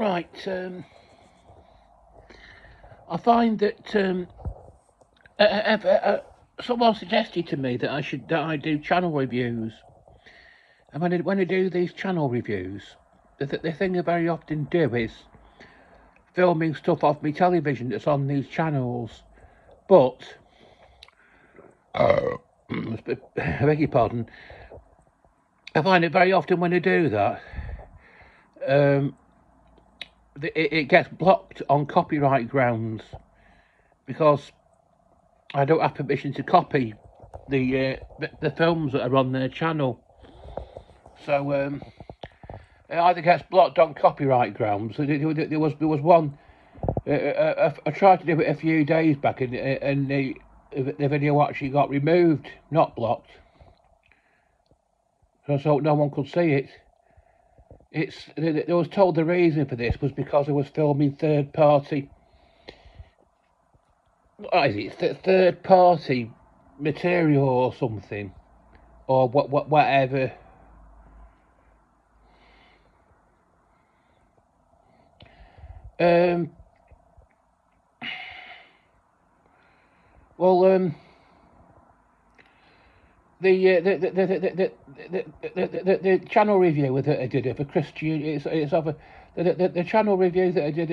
Right, I find that someone suggested to me that I do channel reviews, and when I do these channel reviews, the thing I very often do is filming stuff off my television that's on these channels, but I beg your pardon. I find it very often when I do that, it gets blocked on copyright grounds because I don't have permission to copy the films that are on their channel. So it either gets blocked on copyright grounds. There was one. I tried to do it a few days back, and the video actually got removed, not blocked. So no one could see it. I was told the reason for this was because I was filming third party material or something, or whatever. Well, the channel review that I did of a Christian, it's of a the channel review that I did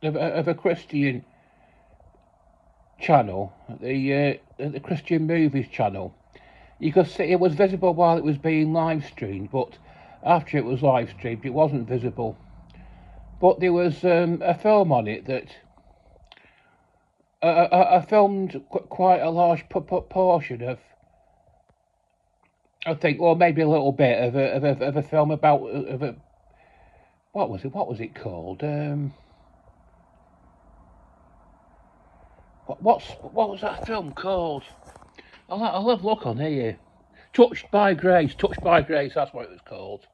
of a Christian channel, the Christian movies channel. You could see it was visible while it was being live streamed, but after it was live streamed, it wasn't visible. But there was a film on it that I filmed quite a large portion of, I think, or maybe a little bit of a film about what was it called? What was that film called? I'll have a look on here. Touched by Grace, that's what it was called.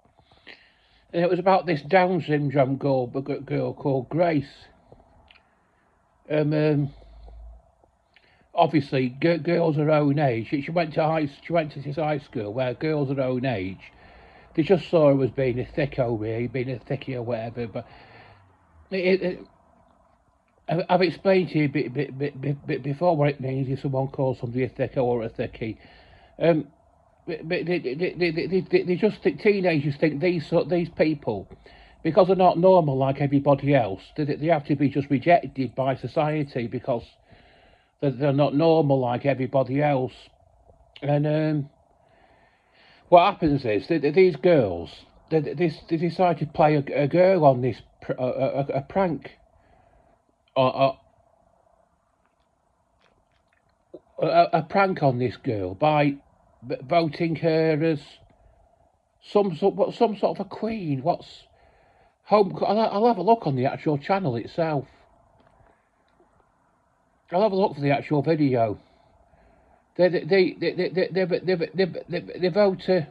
And it was about this Down syndrome girl called Grace. Obviously, girls her own age. She went to this high school where girls her own age, they just saw her as being a thicko, really, being a thickie or whatever. But I've explained to you before what it means if someone calls somebody a thicko or a thickie. They just think, teenagers think these people, because they're not normal like everybody else, they have to be just rejected by society because they're not normal like everybody else. And what happens is these girls, they decide to play a girl on this a prank, a prank on this girl by voting her as some sort of a queen. What's home? I'll have a look on the actual channel itself. I'll have a look for the actual video. They vote her.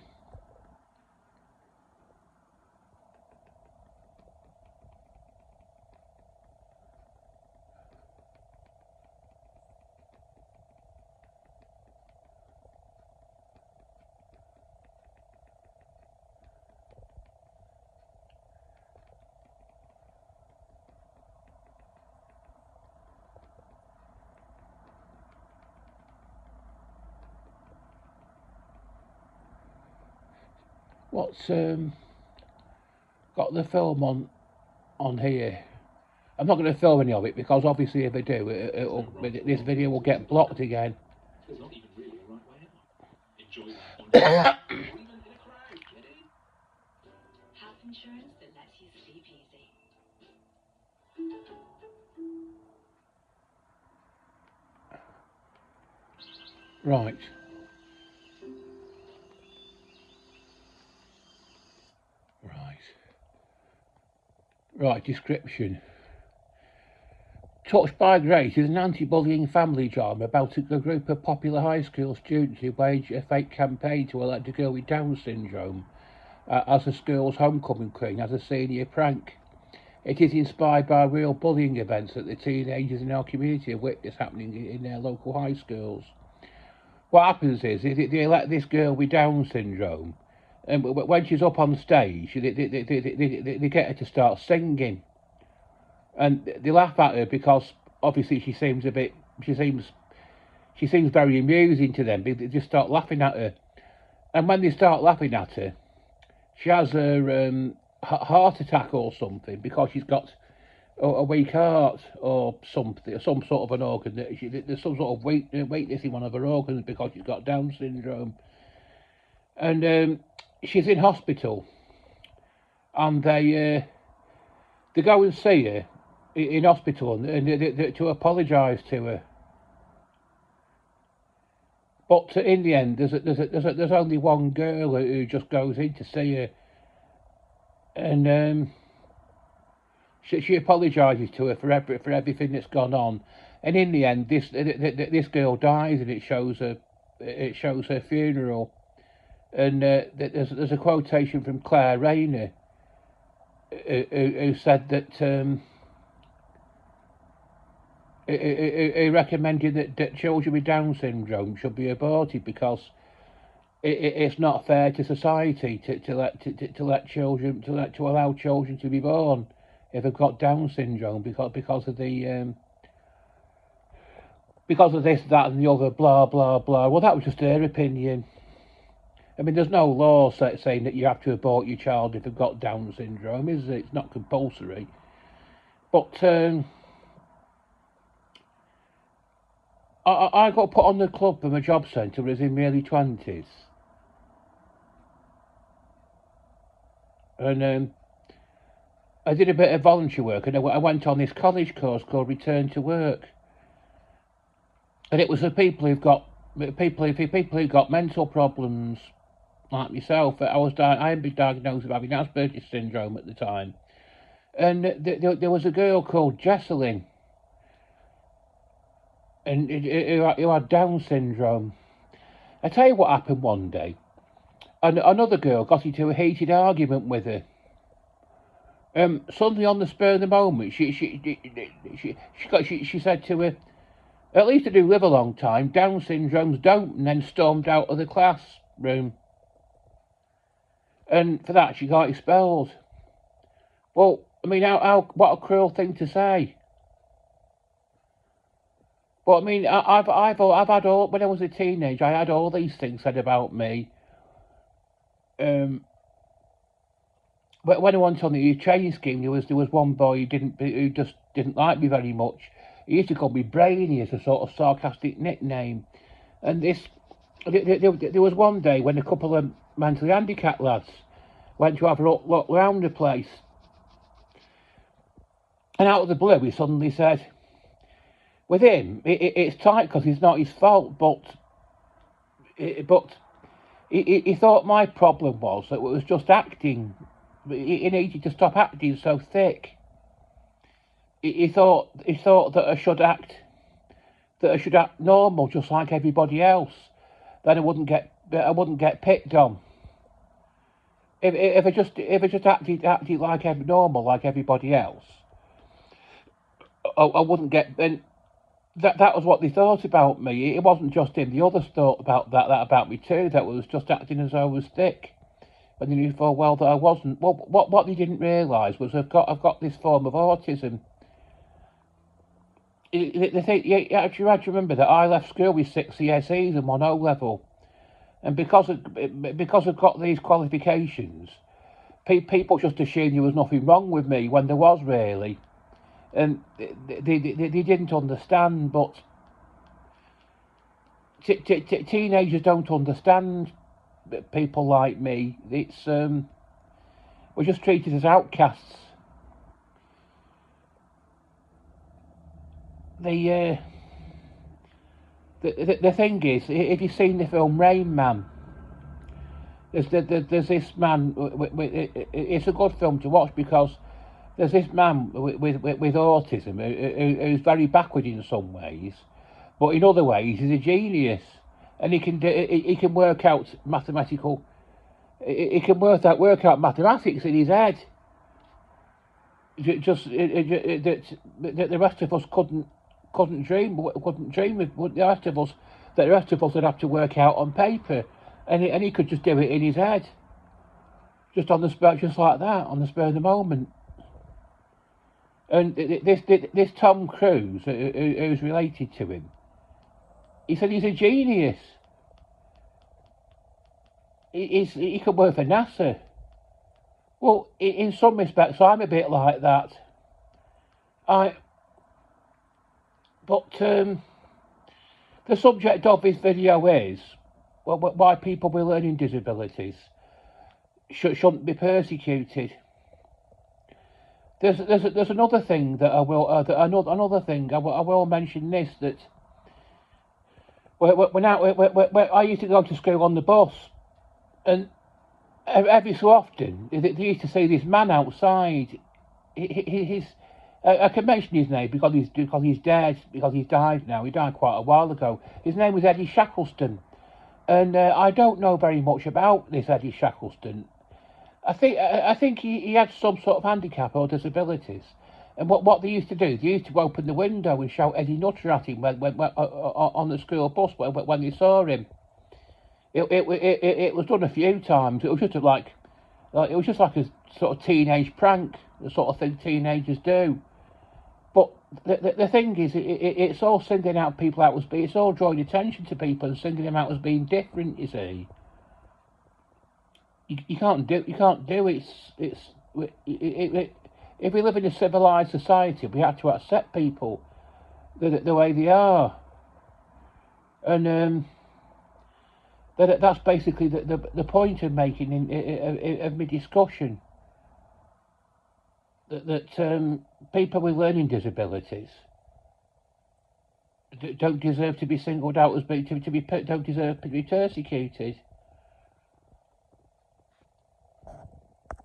What's got the film on here? I'm not going to film any of it because obviously if I do, this video will get blocked again. Health insurance that lets you sleep easy. Right. Right, description. Touched by Grace is an anti-bullying family drama about a group of popular high school students who wage a fake campaign to elect a girl with Down syndrome as the school's homecoming queen as a senior prank. It is inspired by real bullying events that the teenagers in our community have witnessed happening in their local high schools. What happens is they elect this girl with Down syndrome, And when she's up on stage, they get her to start singing, and they laugh at her because obviously she seems very amusing to them. They just start laughing at her, and when they start laughing at her, she has her heart attack or something because she's got a weak heart or something, some sort of an organ. There's some sort of weakness in one of her organs because she's got Down syndrome, and she's in hospital, and they go and see her in hospital and to apologise to her. But in the end, there's only one girl who just goes in to see her, and she apologises to her for everything that's gone on. And in the end, this girl dies, and it shows her funeral. And there's a quotation from Claire Rayner who said that who recommended that children with Down syndrome should be aborted because it's not fair to society to allow children to be born if they've got Down syndrome because of this, that, and the other, blah blah blah. Well, that was just her opinion. I mean, there's no law saying that you have to abort your child if they've got Down syndrome, is it? It's not compulsory. But I got put on the club from a job centre when I was in my early 20s. And I did a bit of voluntary work, and I went on this college course called Return to Work. And it was for people who've got mental problems, like myself. I had been diagnosed with having Asperger's syndrome at the time. And there was a girl called Jesselyn, and who had Down syndrome. I tell you what happened one day. And another girl got into a heated argument with her. Suddenly, on the spur of the moment, she said to her, "At least I do live a long time. Down syndromes don't," and then stormed out of the classroom. And for that, she got expelled. Well, I mean, what a cruel thing to say. But I mean, I've had all, when I was a teenager, I had all these things said about me. But when I went on the training scheme, there was one boy who just didn't like me very much. He used to call me Brainy as a sort of sarcastic nickname. And there was one day when a couple of mentally handicapped lads went to have a look round the place. And out of the blue, he suddenly said, with him, it's tight because it's not his fault, but he thought my problem was that it was just acting. He needed to stop acting so thick. He thought that I should act normal, just like everybody else. Then I wouldn't get picked on. If I just acted like normal, like everybody else, I wouldn't get. Then that was what they thought about me. It wasn't just him. The others thought about that about me too. That was just acting as though I was thick. And they knew full well that I wasn't. Well, what they didn't realise was I've got this form of autism. They think you have to remember that I left school with 6 CSEs and 1 O level, and because I've got these qualifications, people just assumed there was nothing wrong with me when there was really, and they didn't understand. But teenagers don't understand people like me. It's we're just treated as outcasts. The thing is, if you've seen the film Rain Man, there's this man. It's a good film to watch because there's this man with autism who's very backward in some ways, but in other ways he's a genius, and he can work out mathematical. He can work out mathematics in his head. Just that the rest of us couldn't dream of. The rest of us would have to work out on paper, and he could just do it in his head. just on the spur, just like that, on the spur of the moment. And this Tom Cruise, who's related to him, he said he's a genius. He could work for NASA. Well, in some respects, I'm a bit like that. But the subject of this video is why people with learning disabilities shouldn't be persecuted. There's another thing that I will another thing I will mention this, that when I used to go to school on the bus, and every so often they used to see this man outside. I can mention his name because he's dead, because he's died now. He died quite a while ago. His name was Eddie Shackleston, and I don't know very much about this Eddie Shackleston. I think he had some sort of handicap or disabilities. And what they used to do, they used to open the window and shout Eddie Nutter at him when on the school bus when they saw him. It was done a few times. It was just like a sort of teenage prank, the sort of thing teenagers do. But the thing is, it's all singling out people out as being, it's all drawing attention to people and singling them out as being different. You see, you can't do it. If we live in a civilized society, we have to accept people the way they are, and that's basically the point of making of my discussion. That people with learning disabilities don't deserve to be singled out as don't deserve to be persecuted.